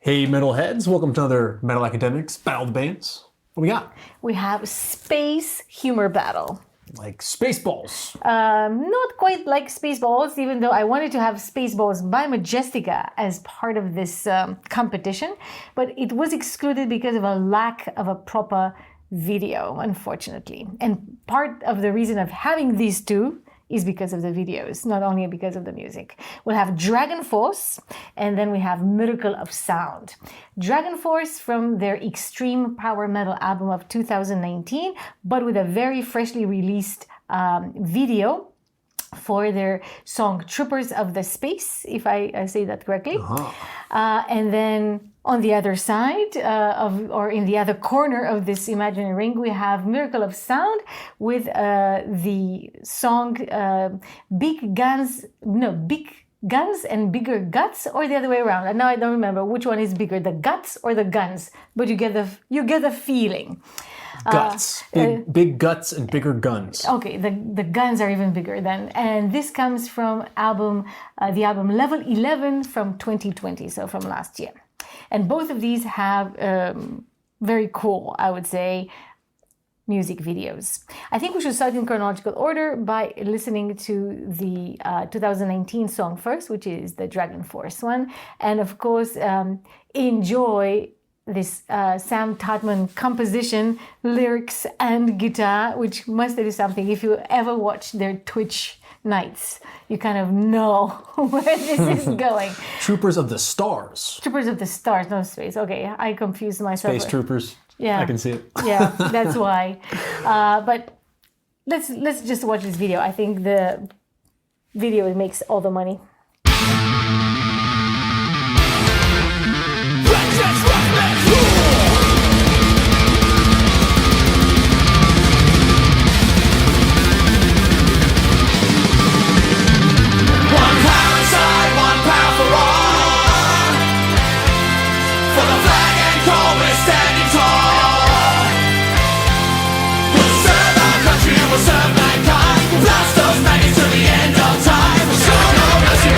Hey metalheads, welcome to another Metal Academics Battle of the Bands. What we got? We have Space Humor Battle. Like Spaceballs. Not quite like Spaceballs, even though I wanted to have Spaceballs by Majestica as part of this competition, but it was excluded because of a lack of a proper video, unfortunately. And part of the reason of having these two is because of the videos, not only because of the music. We'll have DragonForce, and then we have Miracle of Sound. DragonForce from their extreme power metal album of 2019, but with a very freshly released video for their song Troopers of the Space, if I say that correctly. And then on the other side, or in the other corner of this imaginary ring, we have Miracle of Sound with the song Big Guns and Bigger Guts, or the other way around. And now I don't remember which one is bigger, the guts or the guns, but you get the feeling. Guts. Big guts and bigger guns. Okay, the guns are even bigger then. And this comes from the album Level 11 from 2020, so from last year. And both of these have very cool, I would say, music videos. I think we should start in chronological order by listening to the 2019 song first, which is the DragonForce one. And of course, enjoy this Sam Todman composition, lyrics, and guitar, which must tell you something. If you ever watch their Twitch nights, you kind of know where this is going. Troopers of the Stars. Troopers of the Stars, no space. Okay, I confused myself. Space Troopers. Yeah, I can see it. Yeah, that's why. But let's just watch this video. I think the video makes all the money. Serve mankind, blast those maggots to the end of time. Show no mercy.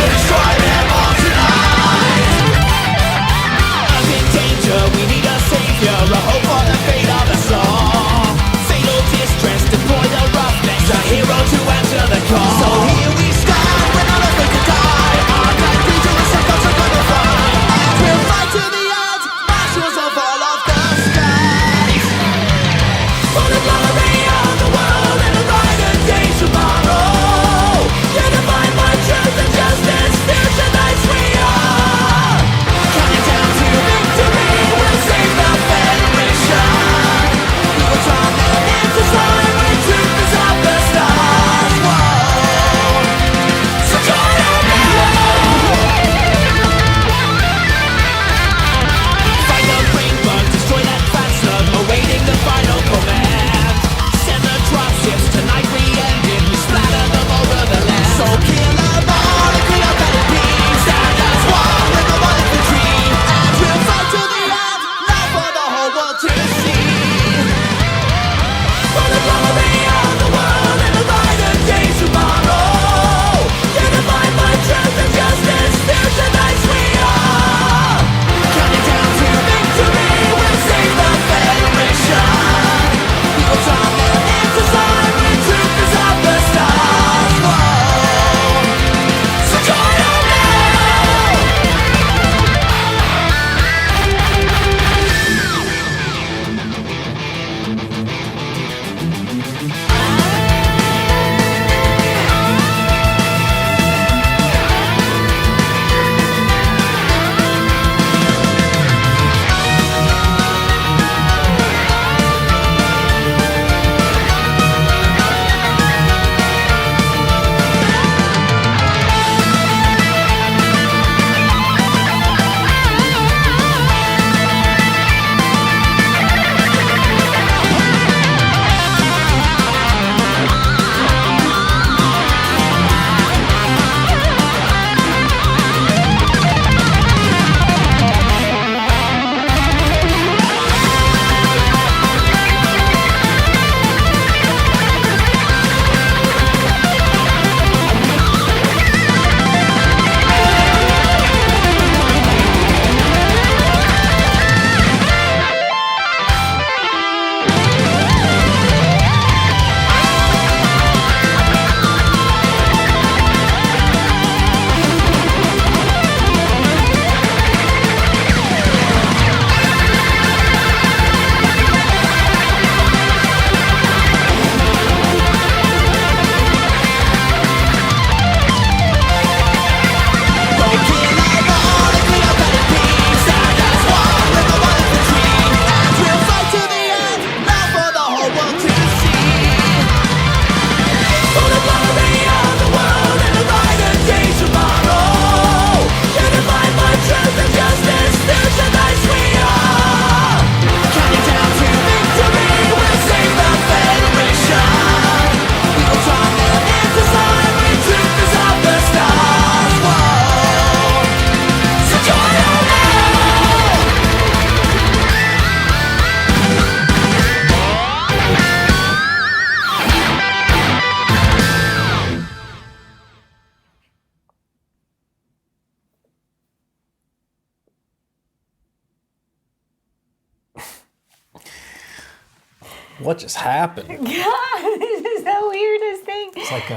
What just happened? God, this is the weirdest thing. It's like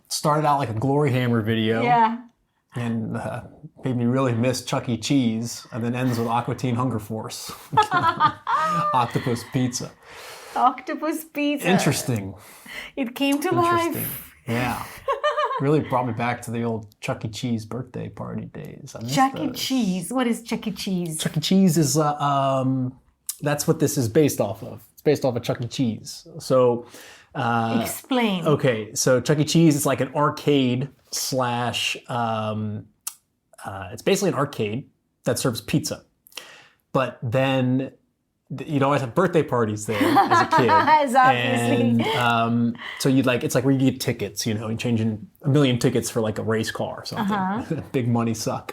started out like a Glory Hammer video. Yeah. And made me really miss Chuck E. Cheese, and then ends with Aqua Teen Hunger Force. Octopus Pizza. Octopus pizza. Interesting. It came to Interesting. life. Yeah. Really brought me back to the old Chuck E. Cheese birthday party days. I miss Chuck E. those. Cheese. What is Chuck E. Cheese? Chuck E. Cheese is, that's what this is based off of. It's based off of Chuck E. Cheese. So, Explain. okay, so Chuck E. Cheese is like an arcade slash, it's basically an arcade that serves pizza. But then you'd always have birthday parties there as a kid. As obviously. And so you'd like, it's like where you get tickets, you know, you're changing 1 million tickets for like a race car or something. Big money suck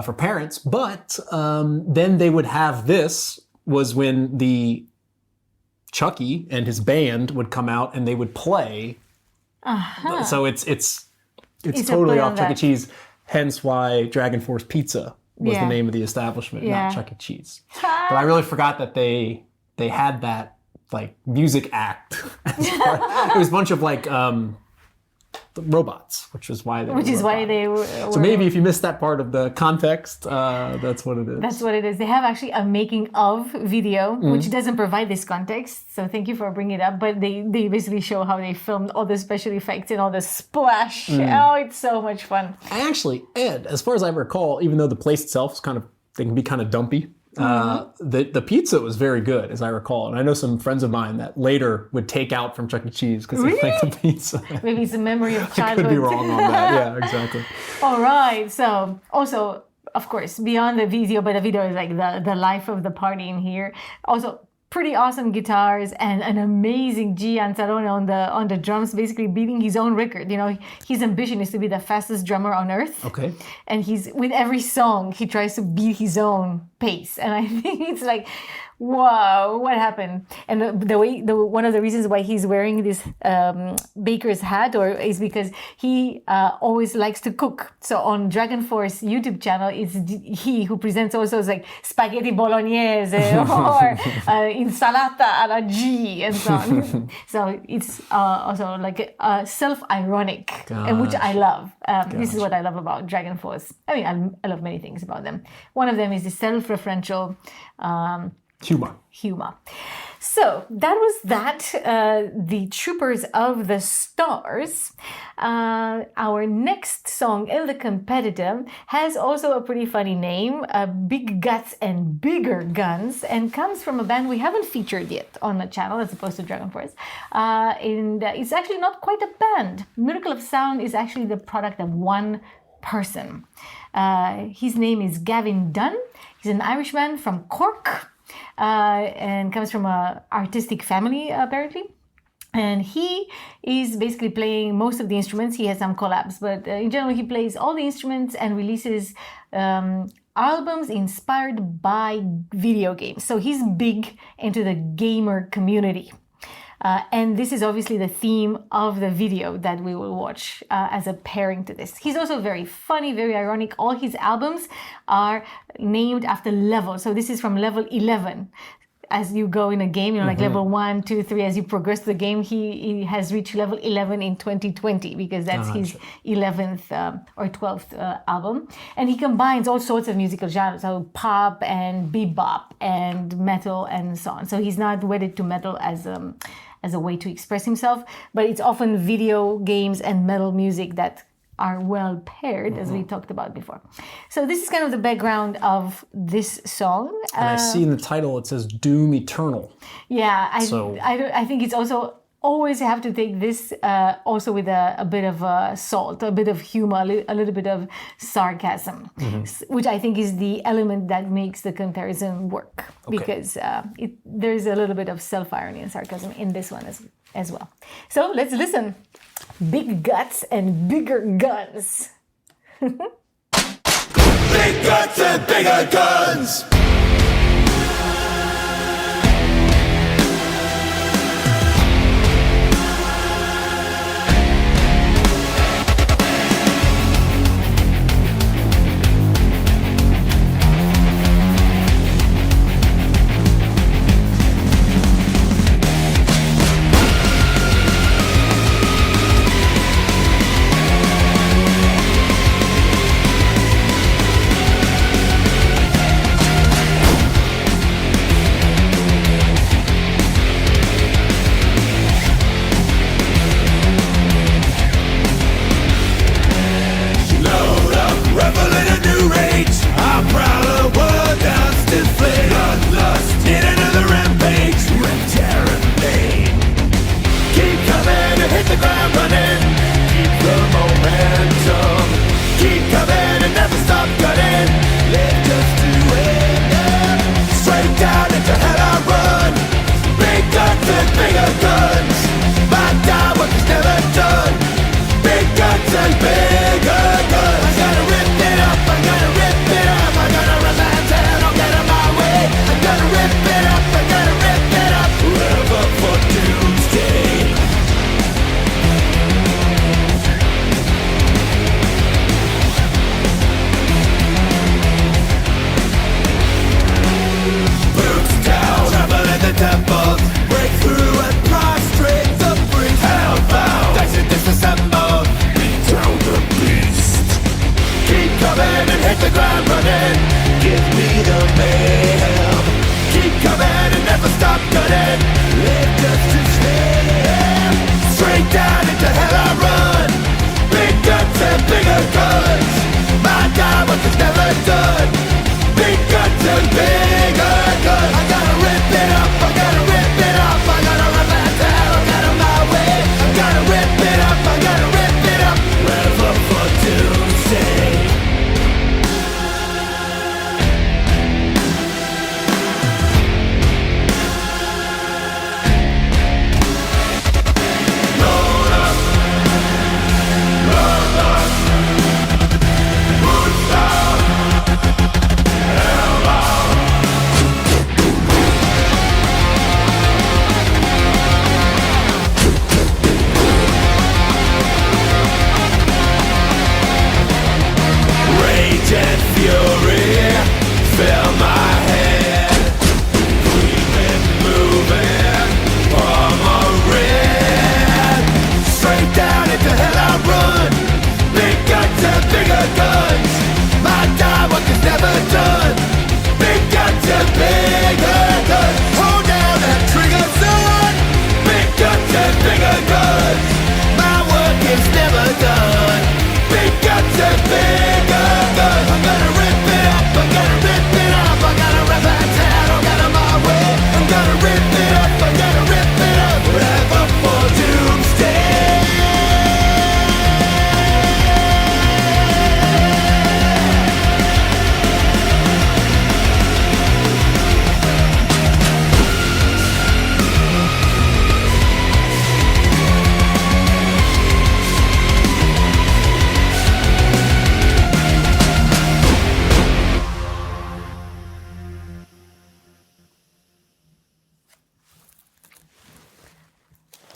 for parents. But then they would have this was when the Chucky and his band would come out and they would play. So it's totally off Chuck E. Cheese. Hence why DragonForce Pizza was the name of the establishment, not Chuck E. Cheese. But I really forgot that they had that like music act. It was a bunch of like robots, which is why they were. So maybe if you missed that part of the context, that's what it is. That's what it is. They have actually a making of video, which doesn't provide this context. So thank you for bringing it up. But they basically show how they filmed all the special effects and all the splash. Oh, it's so much fun. And as far as I recall, even though the place itself is they can be kind of dumpy. The pizza was very good, as I recall, and I know some friends of mine that later would take out from Chuck E. Cheese because they liked the pizza. Maybe it's a memory of childhood. I could be wrong on that. Yeah, exactly. All right. So also, of course, beyond the video, but the video is like the life of the party in here. Also, pretty awesome guitars and an amazing Gian Sarone on the drums, basically beating his own record. You know, his ambition is to be the fastest drummer on earth. Okay. And with every song, he tries to beat his own pace. And I think it's like, whoa, what happened? And one of the reasons why he's wearing this baker's hat is because he always likes to cook. So on DragonForce YouTube channel, it's he who presents also like spaghetti bolognese or insalata alla G and so on. So it's also like self-ironic, and which I love. This is what I love about DragonForce. I mean, I love many things about them. One of them is the self-referential humor. So that was the Troopers of the Stars. Our next song in the competitive has also a pretty funny name, Big Guts and Bigger Guns, and comes from a band we haven't featured yet on the channel as opposed to DragonForce. And it's actually not quite a band. Miracle of Sound is actually the product of one person. His name is Gavin Dunn. He's an Irishman from Cork. And comes from an artistic family, apparently. And he is basically playing most of the instruments. He has some collabs, but in general, he plays all the instruments and releases albums inspired by video games. So he's big into the gamer community. And this is obviously the theme of the video that we will watch as a pairing to this. He's also very funny, very ironic. All his albums are named after levels. So this is from level 11. As you go in a game, you know, like level 1, 2, 3, as you progress the game, he has reached level 11 in 2020 because that's his 11th or 12th album. And he combines all sorts of musical genres, so pop and bebop and metal and so on. So he's not wedded to metal as a way to express himself, but it's often video games and metal music that are well paired, as we talked about before. So this is kind of the background of this song. And I see in the title it says Doom Eternal. Yeah, I think it's also always have to take this also with a bit of salt, a bit of humor, a little bit of sarcasm, which I think is the element that makes the comparison work, because there's a little bit of self-irony and sarcasm in this one as well. So let's listen. Big guts and bigger guns. Big guts and bigger guns.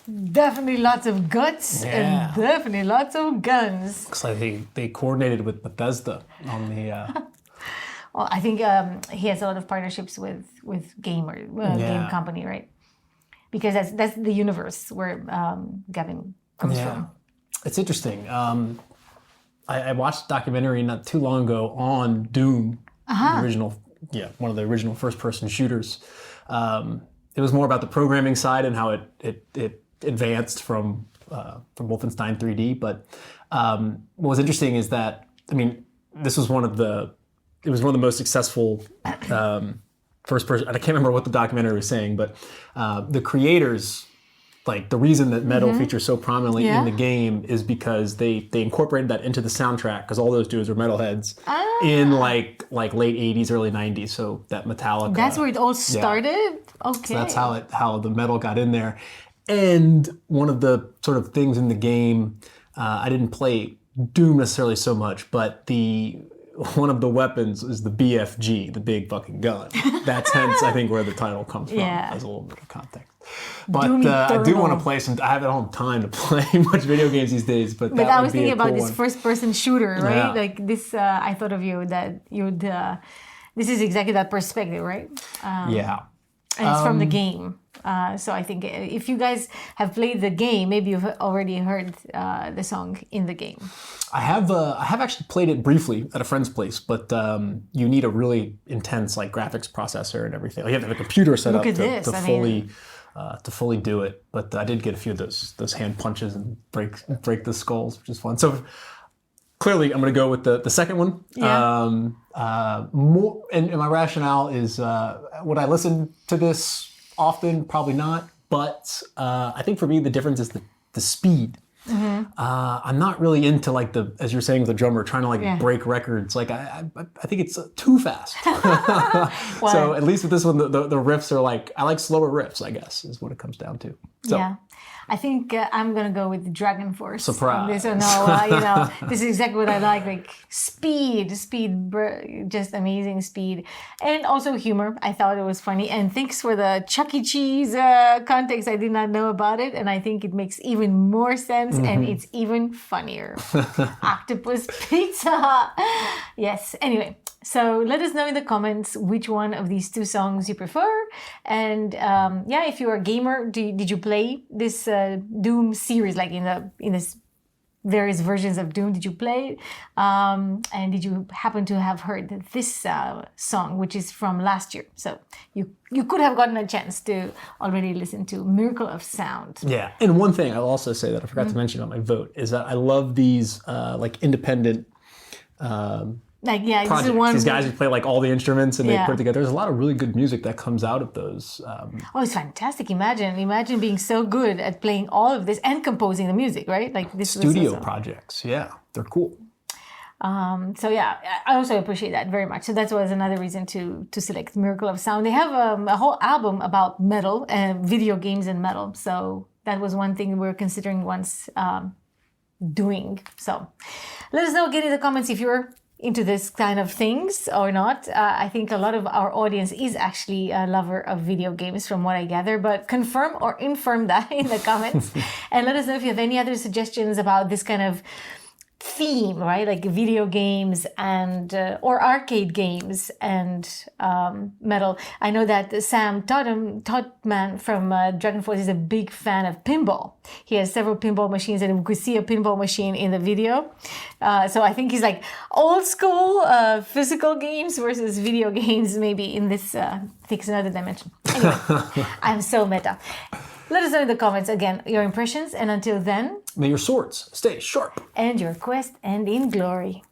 Definitely lots of guts Yeah. and definitely lots of guns. Looks like they coordinated with Bethesda on the. Well, I think he has a lot of partnerships with game Yeah. company, right? Because that's the universe where Gavin comes from. It's interesting. I watched a documentary not too long ago on Doom, the original, one of the original first-person shooters. It was more about the programming side and how it advanced from Wolfenstein 3D. But what was interesting is that, I mean, this was one of the most successful first-person. I can't remember what the documentary was saying, but the creators. Like the reason that metal features so prominently in the game is because they incorporated that into the soundtrack because all those dudes were metalheads in like late 80s, early 90s. So that Metallica. That's where it all started? Okay. So that's how the metal got in there. And one of the sort of things in the game, I didn't play Doom necessarily so much, but one of the weapons is the BFG, the big fucking gun. That's hence, I think, where the title comes from, as a little bit of context. But I do want to play some. I haven't had time to play much video games these days. But I was thinking about this first-person shooter, right? Yeah. Like this, I thought of you that you'd. This is exactly that perspective, right? Yeah. And it's from the game. So I think if you guys have played the game, maybe you've already heard the song in the game. I have actually played it briefly at a friend's place, but you need a really intense like graphics processor and everything. Like, you have to have a computer set up to fully do it. But I did get a few of those hand punches and break the skulls, which is fun. So clearly, I'm going to go with the second one. Yeah. More, and my rationale is, would I listen to this often? Probably not. But I think for me, the difference is the speed. I'm not really into like as you're saying with the drummer, trying to break records. Like I think it's too fast. So at least with this one, the riffs are like, I like slower riffs, I guess, is what it comes down to. So, yeah. I think I'm going to go with DragonForce. Surprise. This one. No, this is exactly what I like speed, just amazing speed. And also humor. I thought it was funny. And thanks for the Chuck E. Cheese context. I did not know about it. And I think it makes even more sense and it's even funnier. Octopus pizza. Yes. Anyway. So let us know in the comments which one of these two songs you prefer. And if you're a gamer, did you play this Doom series, like in this various versions of Doom? Did you play it? And did you happen to have heard this song, which is from last year? So you could have gotten a chance to already listen to Miracle of Sound. Yeah, and one thing I'll also say that I forgot to mention on my vote is that I love these independent projects. This is one. These guys who play like all the instruments and they put it together. There's a lot of really good music that comes out of those. It's fantastic! Imagine being so good at playing all of this and composing the music, right? Like this studio projects. Yeah, they're cool. I also appreciate that very much. So that was another reason to select Miracle of Sound. They have a whole album about metal and video games and metal. So that was one thing we're considering once doing. So let us know. Get in the comments if you're into this kind of things or not. I think a lot of our audience is actually a lover of video games from what I gather, but confirm or infirm that in the comments. And let us know if you have any other suggestions about this kind of theme, right? Like video games and or arcade games and metal. I know that Sam Todman from DragonForce is a big fan of pinball. He has several pinball machines and we could see a pinball machine in the video. So I think he's like old school physical games versus video games maybe in this takes another dimension. Anyway, I'm so meta. Let us know in the comments again your impressions, and until then, may your swords stay sharp and your quest end in glory.